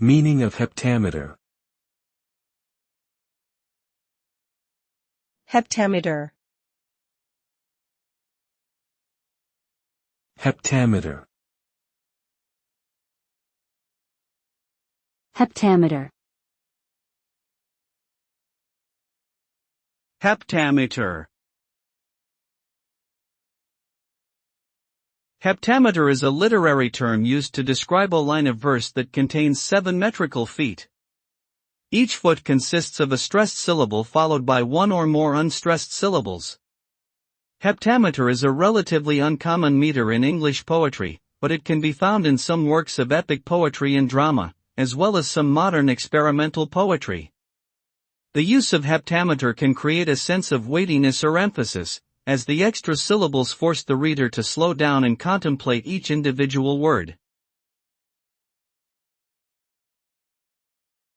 Meaning of heptameter. Heptameter. Heptameter. Heptameter. Heptameter. Heptameter is a literary term used to describe a line of verse that contains 7 metrical feet. Each foot consists of a stressed syllable followed by one or more unstressed syllables. Heptameter is a relatively uncommon meter in English poetry, but it can be found in some works of epic poetry and drama, as well as some modern experimental poetry. The use of heptameter can create a sense of weightiness or emphasis, as the extra syllables force the reader to slow down and contemplate each individual word.